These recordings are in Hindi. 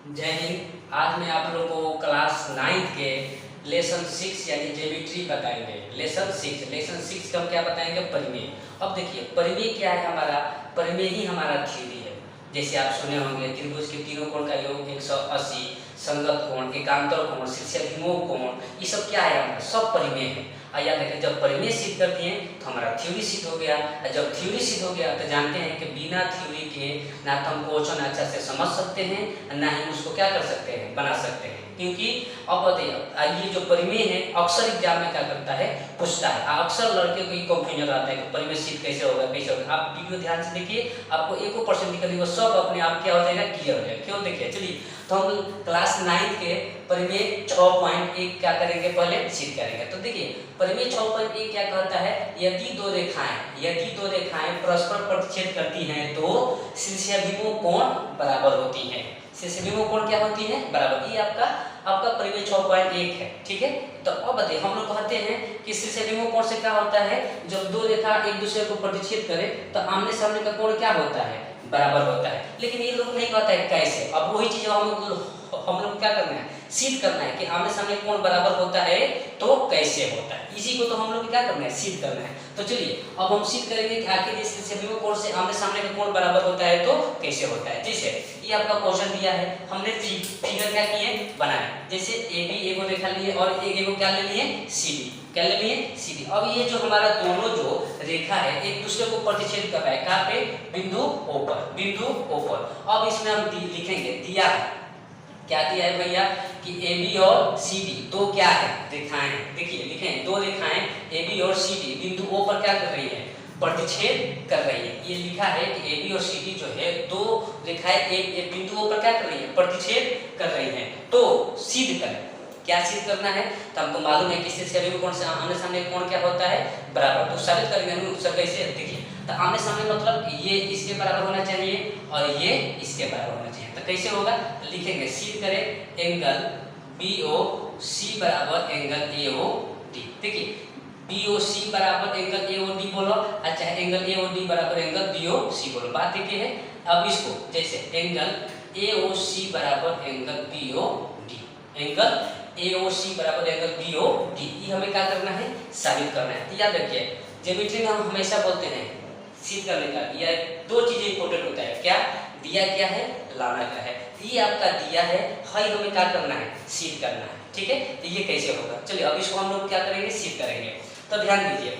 जय हिंद। आज मैं आप लोगों को क्लास 9 के लेसन 6 यानी ज्योमेट्री बताएंगे। लेसन 6 का हम क्या बताएंगे? परिमेय। अब देखिए परिमेय क्या है हमारा? परिमेय ही हमारा थ्योरी है। जैसे आप सुने होंगे त्रिभुज के तीनों कोण का योग 180, संगत कोण, एकांतर कोण, शीर्षाभिमुख कोण, ये सब क्या है? हमारा सब परिमेय है। और याद रखें जब परिमेय सिद्ध कर दिए तो हमारा थ्योरी सिद्ध हो गया। और जब थ्योरी सिद्ध हो गया तो जानते हैं कि बिना थ्योरी के ना तो हम क्वेश्चन अच्छा से समझ सकते हैं ना ही उसको क्या कर सकते हैं, बना सकते हैं। क्योंकि अब बताइए ये जो परिमेय है अक्सर एग्जाम में क्या करता है, पूछता है। अक्सर लड़के को ये कंफ्यूजन आता है कि परिमेय सिद्ध कैसे होगा, कैसे होगा। आप वीडियो ध्यान से देखिए, आपको 1% दिक्कत नहीं, वो सब अपने आप क्या हो जाएगा, क्लियर हो जाएगा। क्यों? देखिए चलिए तो हम क्लास 9 के परिमेय 6.1 क्या करेंगे, पहले सिद्ध करेंगे। तो देखिए परिमेय 6.1 क्या कहता है? यदि दो रेखाएं परस्पर प्रतिच्छेद करती हैं तो शीर्षाभिमुख कोण बराबर होती हैं। शीर्षाभिमुख कोण क्या होती है? बराबर। ये आपका परिमेय 6.1 है। ठीक है। तो अब बताइए हम लोग कहते हैं कि शीर्षाभिमुख कोण से क्या होता है, जब दो रेखा एक दूसरे को प्रतिच्छेद करे तो आमने सामने का कोण क्या होता है, बराबर होता है। लेकिन ये लोग नहीं कहता है कैसे। अब वही चीज हम लोग क्या करना है, सिद्ध करना है कि आमने सामने कोण बराबर होता है तो कैसे होता है। इसी को तो हम लोग क्या करना है, सिद्ध करना है। तो चलिए अब हम सिद्ध करेंगे कि आखिर इस शीर्षाभिमुख कोण से आमने सामने का कोण बराबर होता है तो कैसे होता है। जैसे ये आपका क्वेश्चन दिया है, हमने फिगर क्या किए, बनाए। जैसे ए बी एगो रेखा लिए और एगो क्या ले लिए, सी डी। क्या ले लिए, सी डी। अब ये जो हमारा दोनों जो रेखा है एक दूसरे को प्रतिच्छेद कर रहा है, कहाँ पे? बिंदु ओ पर। अब इसमें हम लिखेंगे, दिया है क्या दिया है भैया कि ए बी और सी डी दो क्या है, रेखाएं। देखिए लिखें दो रेखाएं ए बी और सी डी बिंदु ओ पर क्या कर रही है, प्रतिच्छेद कर रही है। ये लिखा है कि ए बी और सी डी जो है दो रेखाएं एक बिंदु ओ पर क्या कर रही है, प्रतिच्छेद कर रही है। तो सिद्ध करें, क्या सिद्ध करना है? तो हमको मालूम है कि शीर्षाभिमुख कोण से आमने सामने कोण क्या होता है, बराबर। तो साबित करेंगे सर कैसे? देखिए तो आमने सामने मतलब ये इसके बराबर होना चाहिए और ये इसके बराबर होना चाहिए। तो कैसे होगा? तो लिखेंगे सिद्ध करें एंगल बी ओ सी बराबर एंगल ए ओ डी। देखिए बी ओ सी बराबर एंगल ए ओ डी बोलो, अच्छा एंगल ए ओ डी बराबर एंगल बी ओ सी बोलो, बात एक है। अब इसको जैसे एंगल ए ओ सी बराबर angle B O D, angle A O C बराबर एंगल बी ओ डी, ये हमें क्या करना है, साबित करना है। तो याद रखिए ज्योमेट्री में हम हमेशा बोलते हैं सिद्ध करने का या दो चीजें इंपॉर्टेंट होता है। क्या दिया, क्या है, लाना क्या है। ये आपका दिया है, हमें क्या करना है, सिद्ध करना है। ठीक है। तो ये कैसे होगा, चलिए अब इसको हम लोग क्या करेंगे, सिद्ध करेंगे। तो ध्यान दीजिए,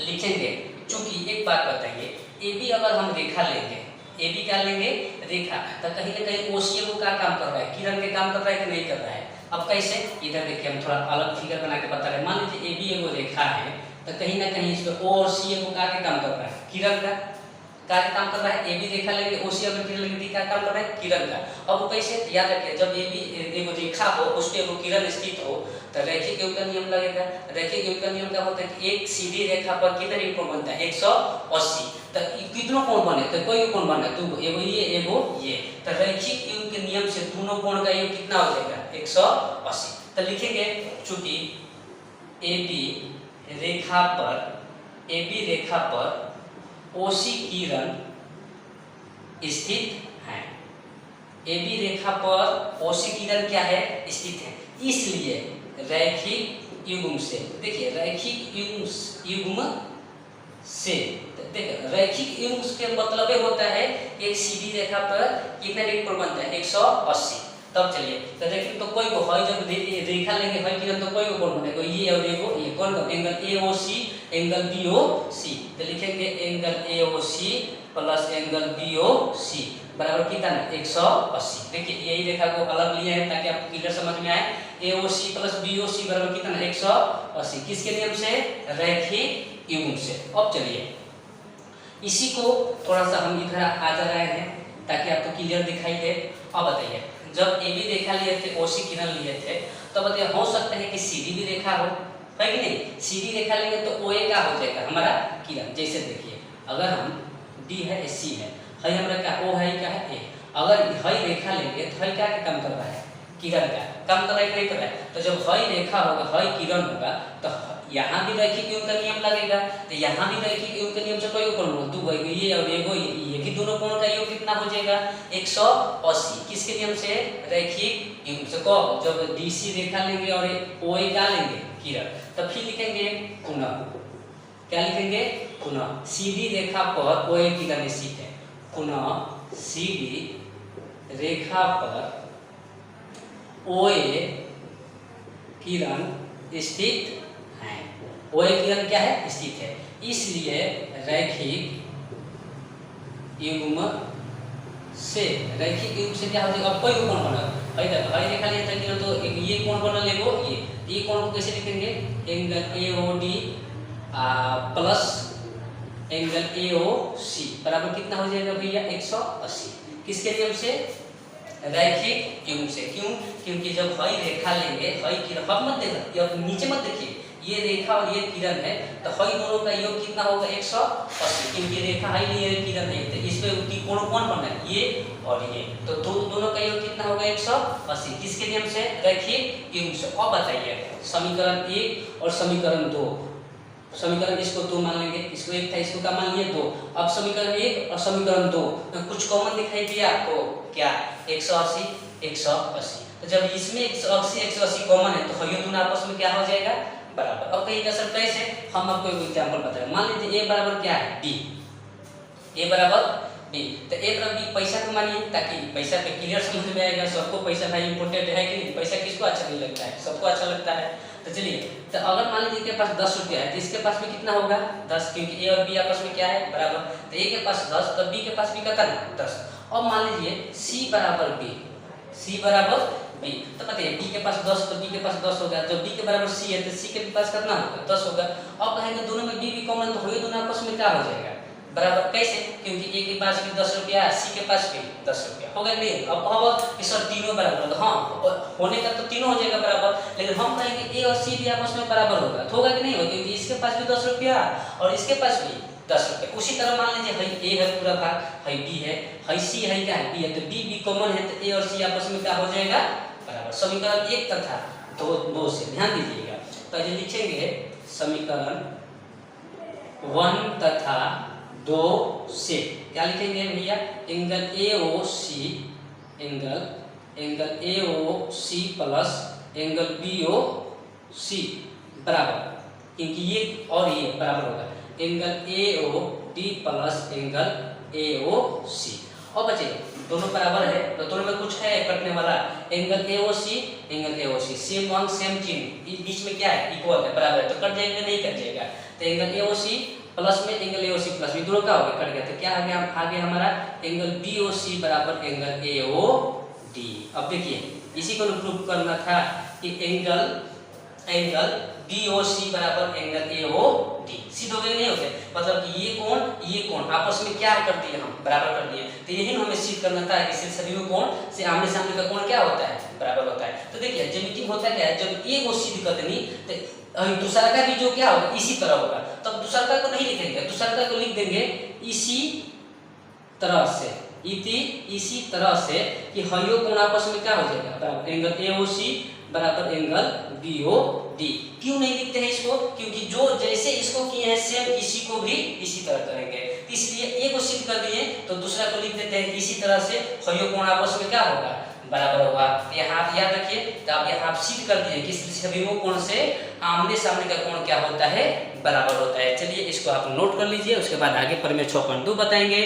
लिखेंगे चूंकि एक बात बताइए, ए बी अगर हम रेखा लेंगे, ए बी क्या लेंगे, रेखा, तो कहीं ना कहीं ओसीए को क्या काम कर रहा है, किरण के काम कर रहा है कि नहीं कर रहा है। अब कैसे, इधर देखिए हम थोड़ा अलग फिगर बना के बता रहे हैं। मान लीजिए ए बी एगो रेखा है तो कहीं ना कहीं इसमें ओ और सी को क्या के काम कर रहा है, किरण का काम कर रहा है। ए बी रेखा लेंगे, ओ सी अगर किरण लेंगे, क्या काम कर रहा है, किरण का। अब कैसे, याद रखिए जब ए बी एगो रेखा हो उस पे एगो किरण स्थित हो तो रैखिक योग का नियम लगेगा। रैखिक योग का नियम क्या होता है कि एक सीधी रेखा पर कितने कोण बनता है, 180। तो कितनों कोण बने, तो कोई कोण बना, तो एगो ये। तो रैखिक योग के नियम से दोनों कोण का योग कितना हो जाएगा, 180। तो लिखेंगे चूंकि ए बी रेखा पर ओसी किरण स्थित है। ए बी रेखा पर ओसी किरण क्या है, स्थित है। इसलिए रैखिक युग्म से, देखिए रैखिक युग्म से, देखिए रैखिक युग्म के मतलब होता है एक सीधी रेखा पर कितना कोण बनता है, 180। तब चलिए तो देखिए तो कोई को है जब रेखा लेंगे है किरण तो कोई को कोण बनेगा, ये और ये कोण angle A O C angle B O C. तो लिखेंगे angle A O C plus angle B O C बराबर कितना, 180। देखिए यही रेखा को अलग लिए हैं ताकि आपको क्लियर समझ में आए। ए O C plus B O C बराबर कितना, 180। किसके नियम से, रैखिक युग्म से। अब चलिए इसी को थोड़ा सा हम इधर आ जा रहे हैं ताकि आपको क्लियर दिखाई दे। अब बताइए जब ए बी रेखा लिए थे, ओसी किरण लिए थे, तो बताइए हो सकता है कि सी डी भी रेखा हो, है कि नहीं। सी डी रेखा लेंगे तो ओ ए क्या हो जाएगा, हमारा किरण। जैसे देखिए अगर हम डी है सी है हमारा क्या ओ है, क्या है ए। अगर हई रेखा लेंगे तो हई क्या काम कर रहा है, किरण का काम कर रहा है कि नहीं कर रहा है। तो जब हई रेखा होगा, हई किरण होगा, तो यहाँ भी रैखिक योग का नियम लगेगा, तो यहाँ भी रैखिक योग के नियम से कोई कोण दो ये और ये भी दोनों कोण का योग कितना हो जाएगा 180। किसके नियम से? रैखिक योग से। कब? जब डीसी रेखा लेंगे और ओए क्या लेंगे किरण, तब फिर लिखेंगे पुनः, क्या लिखेंगे पुनः सीधी रेखा पर ओए किरण स्थित है, पुनः सीधी रेखा पर ओए किरण स्थित है। ओए किरण क्या है? स्थित है, इसलिए रैखिक युग्म से, रैखिक युग्म से क्या हो जाएगा? अब कोई कोण बनल है, देखो है रेखा लिए था किरण, तो ये कोण बनल एगो, ये कोण को कैसे लिखेंगे? Angle AOD plus angle AOC बराबर कितना हो जाएगा भैया 180। किसके नियम से? रैखिक युग्म से। क्यों? क्योंकि जब हई रेखा लेंगे, हई किरण अब मत देखो, अब नीचे मत देखिए, ये रेखा और ये किरण है, तो हई दोनों का योग कितना होगा 180, क्योंकि रेखा है ये किरण है, तो इसमें कोण कौन बनना है? ये और ये, तो दोनों का योग कितना होगा 180। किसके नियम से? रैखिक युग्म से। अब बताइए समीकरण 1 और समीकरण 2, समीकरण इसको 2 मान लेंगे, इसको 1 था, इसको क्या मान लिए 2। अब समीकरण 1 और समीकरण 2 में कुछ कॉमन दिखाई दिया आपको, क्या? 180 180। तो जब इसमें 180 180 कॉमन है, तो हयो दोनों आपस में क्या हो जाएगा? बराबर। अब कहीं का सर कैसे? हम आपको एक एग्जांपल बताएंगे। मान लीजिए a बराबर क्या है? b, a बराबर b, तो a बराबर b पैसा को मानिए, ताकि पैसा पे क्लियर समझ में आएगा। सबको पैसा भाई इंपॉर्टेंट है कि नहीं? पैसा किसको अच्छा नहीं लगता है? सबको अच्छा लगता है। तो चलिए, तो अगर मान लीजिए के पास 10 रुपया है, तो इसके पास भी कितना होगा? 10, क्योंकि a और b आपस में क्या है? बराबर। तो a के पास 10, तो b के पास भी कितना है? 10। अब मान लीजिए c बराबर b, c बराबर b, तो बताइए b के पास 10, तो b के पास 10 होगा। जब b के बराबर c है, तो c के पास कितना होगा? 10 होगा। अब कहेंगे दोनों में b भी कॉमन, तो होए दोनों आपस में क्या हो जाएगा? बराबर। कैसे? क्योंकि a के पास भी 10 रुपया, c के पास भी 10 रुपया होगा नहीं? अब इस तीनों बराबर होगा, हाँ होने का तो तीनों हो जाएगा बराबर, लेकिन हम कहेंगे a और c भी आपस में बराबर होगा, तो होगा कि नहीं होगा? क्योंकि इसके पास भी 10 रुपया और इसके पास भी 10 रुपये। उसी तरह मान लीजिए हई a है पूरा भाग, हई b है, हई c है, क्या है? b है, तो b भी कॉमन है, तो a और c आपस में क्या हो जाएगा? बराबर। समीकरण 1 तथा 2 से ध्यान दीजिएगा, पहले लिखेंगे समीकरण 1 तथा 2 से क्या लिखेंगे भैया? Angle AOC, angle AOC plus angle BOC बराबर, क्योंकि ये और ये बराबर होगा, angle AOD plus angle AOC। और बच्चे दोनों बराबर है, तो दोनों में कुछ है कटने वाला, एंगल AOC सेम अंक सेम चिन्ह, बीच में क्या है? इक्वल है, बराबर है, तो कट जाएगा नहीं? कट जाएगा। तो एंगल AOC प्लस में एंगल AOC प्लस में दोनों का हो गया, कट गया, तो क्या आ गया? आगे हमारा एंगल BOC बराबर एंगल AOD। अब देखिए इसी को प्रूव करना था कि एंगल BOC बराबर एंगल AOD, सीधे हो गए नहीं होते, मतलब कि ये कोण आपस में क्या कर दिए? हम बराबर कर दिए। तो यही हमें सिद्ध करना था कि सभी कोण से आमने सामने का कोण क्या होता है? बराबर होता है। तो देखिए ज्यामिति होता क्या है, जब एक को सिद्ध कर देनी तो दूसरा का भी जो क्या होगा? इसी तरह होगा। तब तो दूसरा का को नहीं लिखेंगे, दूसरा का को लिख देंगे इसी तरह से, इसी तरह से कि हयो कोण आपस में क्या हो जाएगा? बराबर। एंगल AOC बराबर एंगल BOD। क्यों नहीं लिखते हैं इसको? क्योंकि जो जैसे इसको किए हैं सेम इसी को भी इसी तरह करेंगे, इसलिए एक को सिद्ध कर दिए तो दूसरा को लिख देते हैं इसी तरह से, हयो कोण आपस में क्या होगा? बराबर होगा। यहाँ आप याद रखिए, तो आप यहाँ आप सिद्ध कर दिए कि सभी कोण से आमने सामने का कोण क्या होता है? बराबर होता है। चलिए इसको आप नोट कर लीजिए, उसके बाद आगे परिमेय 6.2 बताएंगे।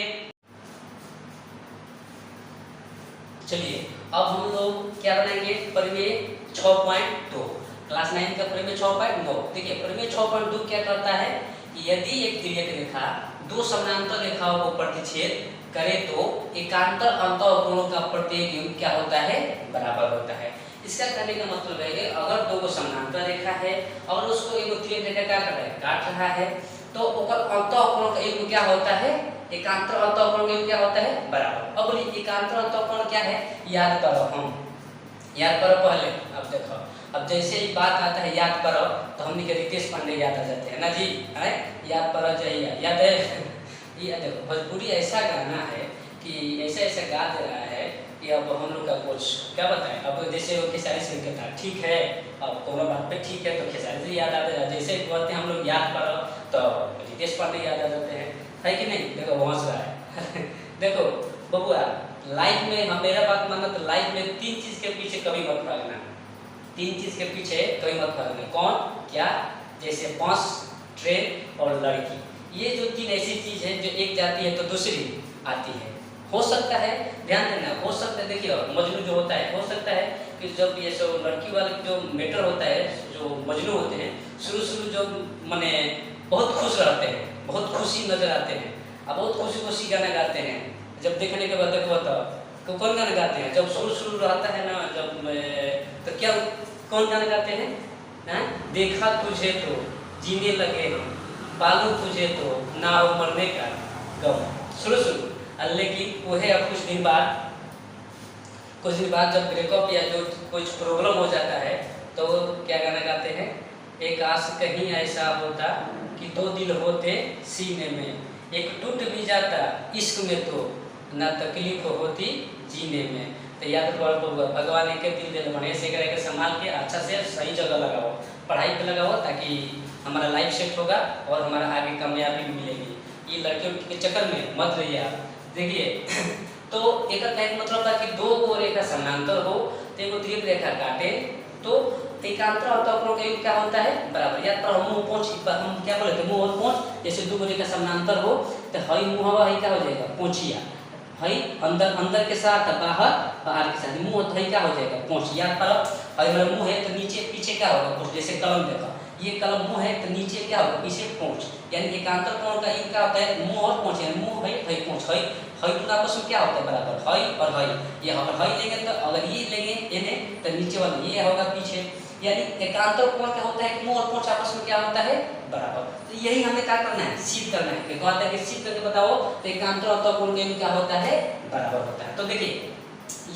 चलिए अब हम लोग क्या बनाएंगे? परिमेय 6.2, क्लास 9 का परिमेय 6.2। देखिए परिमेय 6.2 क्या करता है कि यदि एक तिर्यक रेखा दो समानांतर रेखाओं को प्रतिच्छेद करे तो एकांतर अंतःकोणों का प्रत्येक योग क्या होता है? बराबर होता है। इसका कहने का मतलब है कि अगर दो समानांतर रेखा है और उसको एक तिर्यक रेखा क्या कर रहा है? काट रहा है, तो अंतःकोण का योग क्या होता है? एकांतर अंतःकोण का योग क्या होता है? बराबर। अब बोलिए एकांतर अंतःकोण क्या है? याद करो, हम याद करो पहले। अब देखो, अब जैसे ही बात आता है याद करो, तो हमने के रितेश पांडे याद आ जाते हैं ना जी, है? याद करो जाइए, याद है? ये देखो भोजपुरी ऐसा गाना है कि ऐसा गा दे रहा है कि अब हम लोग का कोच क्या बताएं। अब जैसे वो खेसारी सिंह के था, ठीक है अब कोनो बात पे ठीक है तो खेसारी से याद आते हैं, जैसे बोलते हम लोग याद करो तो रितेश पांडे याद आ जाते हैं, है कि नहीं। देखो वो हंस रहा है देखो बबुआ, लाइफ में हम मेरा बात मानना तो लाइफ में 3 चीज़ के पीछे कभी मत भागना, 3 चीज़ के पीछे कभी मत भागना। कौन क्या? जैसे बस, ट्रेन और लड़की। ये जो 3 ऐसी चीज़ है जो एक जाती है तो दूसरी आती है। हो सकता है, ध्यान देना, हो सकता है देखिए मजनू जो होता है, हो सकता है कि जब ये सब लड़की वाले जो मैटर होता है, जो मजनू होते हैं शुरू जो माने बहुत खुश रहते हैं, बहुत खुशी नजर आते हैं, अब बहुत खुशी खुशी गाना गाते हैं। जब देखने के बाद देखो तो कौन गाना गाते हैं? जब शुरू रहता है ना, जब तो क्या कौन गाना गाते हैं? देखा तुझे तो जीने लगे हम, पालू तुझे तो ना हो मरने का गम। शुरू लेकिन वो है अब कुछ दिन बाद जब ब्रेकअप या जो कुछ प्रॉब्लम हो जाता है तो क्या गाना गाते हैं? एक आस कहीं ऐसा होता कि 2 दिल होते सीने में, एक टूट भी जाता इश्क में तो ना तकलीफ होती जीने में। तो याद रखो भगवान एक दिल दिल बने से करके संभाल के अच्छा से सही जगह लगाओ, पढ़ाई पे लगाओ, ताकि हमारा लाइफ सेट होगा और हमारा आगे कामयाबी भी मिलेगी। ये लड़कियों के चक्कर में मत रहिए आप। देखिए तो एक मतलब था कि 2 गो रेखा समानांतर हो तो एगो दीर्घ रेखा काटे तो एकांतर होता है, क्या होता है? बराबर। या पर मुंह पोंछ, हम क्या बोले थे? मुंह और पोंछ। जैसे 2 रेखा समानांतर हो तो हई मुंहवा हई क्या हो जाएगा? पोंछिया। हई अंदर के साथ बाहर के साथ मुंह तो हई क्या हो जाएगा? पोंछिया। पर हई मेरा मुंह है तो नीचे पीछे क्या होगा? पोंछ। जैसे कलम देखा, ये कलम मुंह है तो नीचे क्या होगा? पीछे पोंछ। यानी एकांतर कोण का एक क्या होता है? मुंह और पोंछ। यानी मुंह है हई पोंछ। हई दोनों आपस में क्या होता है? बराबर। हई और हई, ये अगर हई लेंगे तो अगर ये लेंगे इन्हें तो नीचे वाला ये होगा पीछे। यानी एकांतर कोण क्या होता है? मुंह और पोंछ आपस में क्या होता है? बराबर। तो यही हमें क्या करना है? सिद्ध करना है। कहता है कि सिद्ध करके बताओ तो एकांतर और कोण का क्या होता है? बराबर होता है। तो देखिए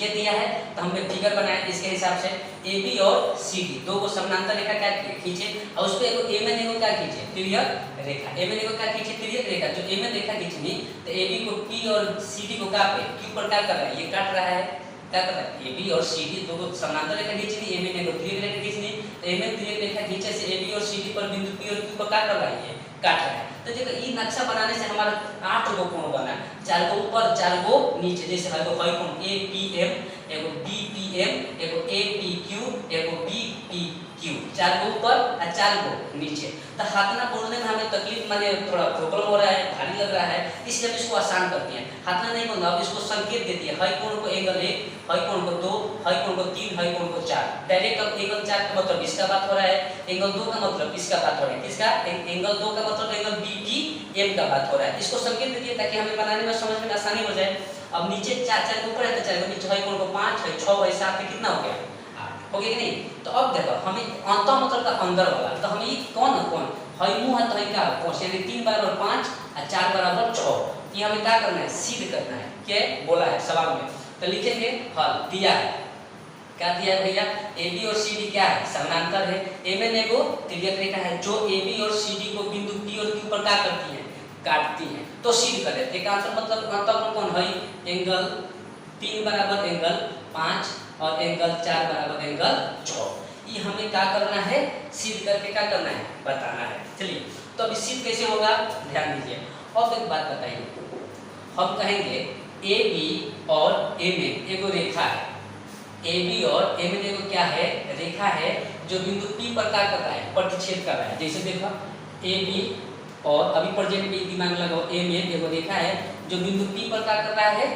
ये दिया है तो हमने फिगर बनाया, इसके हिसाब से AB और CD 2 को समानांतर रेखा क्या खींचे और उस पे एगो MN एगो क्या खींचे? तिर्यक रेखा। MN एगो क्या खींचे? तिर्यक रेखा। जो MN रेखा खींचनी तो AB को P और CD को क्या पे Q पर क्या कर रहा है? ये काट रहा है। क्या कर रहा है? AB और CD 2 को समानांतर रेखा खींचनी, MN एगो तिर्यक रेखा खींचनी। तो MN तिर्यक रेखा खींचे से AB और CD पर बिंदु P और Q को क्या कर रहा है? ये काट रहा है। तो देखो ये नक्शा बनाने से हमारा 8 गो कोण बना, 4 गो ऊपर 4 गो नीचे। जैसे है कोण APM, एगो BPM, एगो APQ, एगो BPQ, 4 गो ऊपर और 4 गो नीचे। तो हाथना बोलने में हमें तकलीफ माने थोड़ा प्रॉब्लम हो रहा है, भारी लग रहा है, इसलिए हम इसको आसान करते हैं। हाथना नहीं बोलना, अब इसको संकेत देती है। हई कोण को एंगल 1, हई कोण को 2, हई कोण को 3, हई कोण को 4। डायरेक्ट अब एंगल 4 का मतलब इसका बात हो रहा है, एंगल 2 का मतलब इसका बात हो रहा है। किसका? एंगल 2 का मतलब एंगल BPM का बात हो रहा है। इसको संकेत दीजिए ताकि हमें बनाने में समझने में आसानी हो जाए। अब नीचे 4 के ऊपर है तो 4 नीचे हई कोण को 5, हई 6, हई 7 में कितना हो गया? 8 हो गया कि नहीं? तो अब देखो हमें अंत मतलब का अंदर वाला, तो हमें ये कौन हई मुंह है तो हई क्या पोंछ, यानी 3 बराबर 5 और 4 बराबर 6। ये हमें क्या करना है? सिद्ध करना है। क्या बोला है सवाल में? तो लिखेंगे हल दिया है। क्या दिया है भैया? AB और CD क्या है? समानांतर है। MN एगो तिर्यक रेखा है जो AB और CD को बिंदु P और Q पर क्या करती है? काटती है। तो सिद्ध करें। एकांतर मतलब अंतःकोण कौन है? एंगल 3 बराबर एंगल 5 और एंगल 4 बराबर एंगल 6। ये हमें क्या करना है? सिद्ध करके क्या करना है? बताना है। चलिए तो अभी सिद्ध कैसे होगा? ध्यान दीजिए। अब एक बात बताइए, हम कहेंगे AB और MN एगो रेखा है। AB और MN एगो क्या है? रेखा है जो बिंदु P पर क्या कर रहा है? प्रतिच्छेद कर रहा है। जैसे देखो AB और अभी प्रेजेंट में दिमाग लगाओ, MN एगो रेखा है जो बिंदु P पर क्या कर रहा है?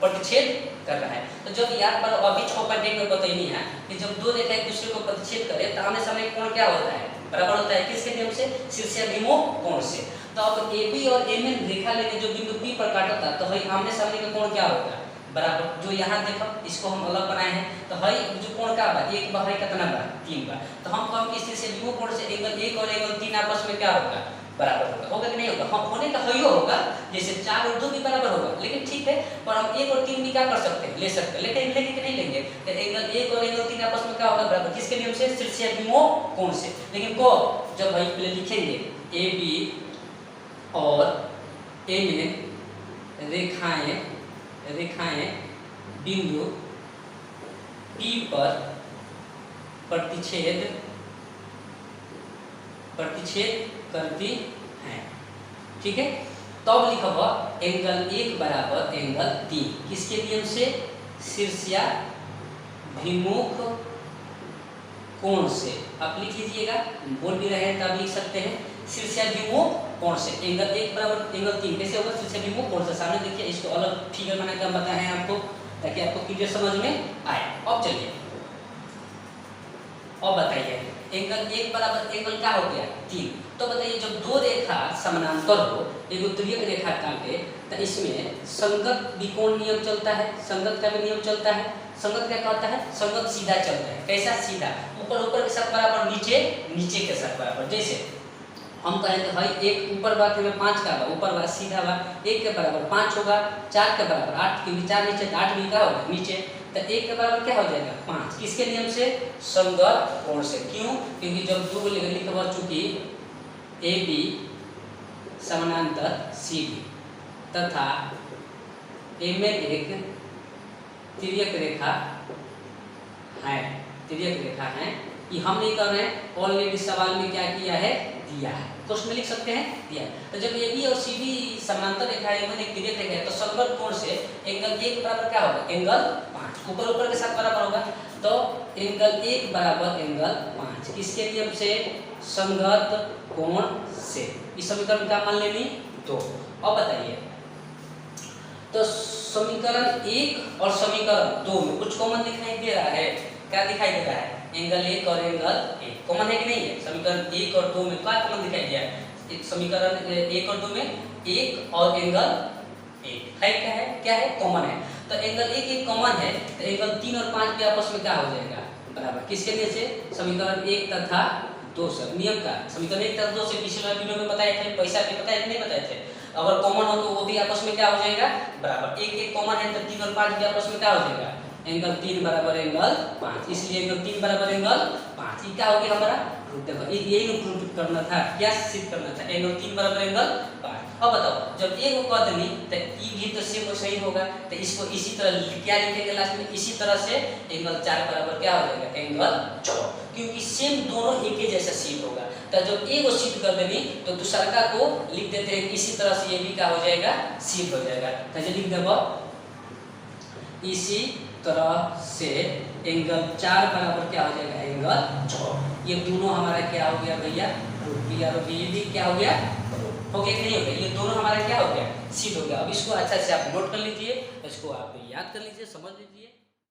प्रतिच्छेद कर रहा है। तो जब याद पर अभी 6.1 में बताइए है कि जब 2 रेखा एक दूसरे को प्रतिच्छेद करे तो आमने सामने कोण क्या होता है? बराबर होता है। किसके नियम से? शीर्षाभिमुख कोण से। तो अब AB और MN रेखा लेके जो बिंदु P पर काटता तो हई आमने सामने का कोण क्या होगा? बराबर। जो यहाँ देखो इसको हम अलग बनाए हैं तो हई जो कोण का बा एक बार हई कितना बा? 3 बार। तो हम कहें कि शीर्षाभिमुख कोण से एंगल 1 और एंगल 3 आपस में क्या होगा? बराबर होगा। होगा कि नहीं होगा? हम होने का हइयो होगा, जैसे 4 और 2 भी बराबर होगा, लेकिन ठीक है पर हम 1 और 3 भी क्या कर सकते हैं? ले सकते हैं। लेकिन लेंगे कि नहीं लेंगे? तो एंगल 1 और एंगल 3 आपस में क्या होगा? बराबर। किसके नियम से? शीर्षाभिमुख कोण से। लेकिन को जब भाई पहले लिखेंगे AB और MN रेखाएं बिंदु P पर प्रतिच्छेद करती हैं। ठीक है, तब लिखा हुआ एंगल 1 बराबर एंगल 3 किसके नियम से? शीर्षाभिमुख कोण से। आप लिख लीजिएगा, बोल भी रहे हैं तब लिख सकते हैं। शीर्षाभिमुख कोण से एंगल 1 बराबर एंगल 3 कैसे होगा? शीर्षाभिमुख कोण से। सामने देखिए, इसको अलग फिगर बना के हम बताए हैं आपको, ताकि आपको क्लियर समझ में आए। अब चलिए, अब बताइए एंगल 1 बराबर एंगल क्या हो गया? 3। तो बताइए, जब दो रेखा समानांतर हो, एक उत्तरीय रेखा काटे, तो इसमें संगत विकोण नियम चलता है। संगत का भी नियम चलता है। संगत क्या कहता है? संगत सीधा चलता है। कैसा सीधा? ऊपर के साथ बराबर, नीचे के साथ बराबर। जैसे हम कहेंगे भाई एक ऊपर बात में 5 का बा, ऊपर बात सीधा बा, 1 के बराबर 5 होगा, 4 के बराबर 8, क्योंकि 4 नीचे 8 भी का होगा नीचे, तो 1 के बराबर क्या हो जाएगा? 5। किसके नियम से? संगत कोण से। क्यों? क्योंकि जब दो लिखा हुआ, चूंकि AB समानांतर CD तथा A में एक तिर्यक रेखा है, ये हम नहीं कर रहे हैं, ऑलरेडी सवाल में क्या किया है? दिया है। क्वेश्चन में लिख सकते हैं, दिया। तो जब AB और CD समानांतर रेखा है, एक तिर्यक रेखा है, तो संगत कोण से एंगल 1 बराबर क्या होगा? एंगल 5। ऊपर के साथ बराबर होगा, तो एंगल 1 बराबर एंगल 5 किसके नियम से? संगत कोण से। इस समीकरण का मान लेनी 2। अब बताइए, तो समीकरण 1 और समीकरण 2 में कुछ कॉमन दिखाई दे रहा है। क्या दिखाई दे रहा है? एंगल 1 और एंगल 1 कॉमन है कि नहीं है? समीकरण 1 और 2 में क्या कॉमन दिखाई दिया है? समीकरण 1 और 2 में 1 और एंगल 1 है। क्या है? कॉमन है। तो एंगल 1 कॉमन है, तो एंगल 3 और 5 के आपस में क्या हो जाएगा? बराबर। किसके लिए से? समीकरण 1 तथा 2 से। नियम का समीकरण 1 तथा 2 से पिछले वीडियो में बताए थे, पैसा पे बताए थे, नहीं बताए थे? अगर कॉमन हो तो वो भी आपस में क्या हो जाएगा? बराबर। 1 कॉमन है, तो 3 और 5 भी आपस में क्या हो जाएगा? एंगल 3 बराबर एंगल 5। इसलिए एंगल 3 बराबर एंगल 5। ये क्या हो गया हमारा? देखो, यही प्रूव करना था, क्या सिद्ध करना था? एंगल 3 बराबर एंगल 5। अब बताओ, जब ये को कर देनी, तो ये भी तो सेम सही होगा, तो इसको इसी तरह क्या लिखेंगे लास्ट में? इसी तरह से एंगल 4 बराबर क्या हो जाएगा? एंगल 4, क्योंकि सेम दोनों एक ही जैसा सिद्ध होगा। तो जब एक को सिद्ध कर देनी, तो दूसरा को लिख देते हैं, इसी तरह से ये भी क्या हो जाएगा? सिद्ध हो जाएगा। तो लिख देगा इसी तरह से एंगल 4 बराबर क्या हो जाएगा? एंगल 4। ये दोनों हमारा क्या हो गया भैया? क्लियर हो गया। ये भी क्या हो गया? हो गया कि नहीं हो गया? ये दोनों हमारा क्या हो गया? सिद्ध हो गया। अब इसको अच्छा से आप नोट कर लीजिए, इसको आप याद कर लीजिए, समझ लीजिए।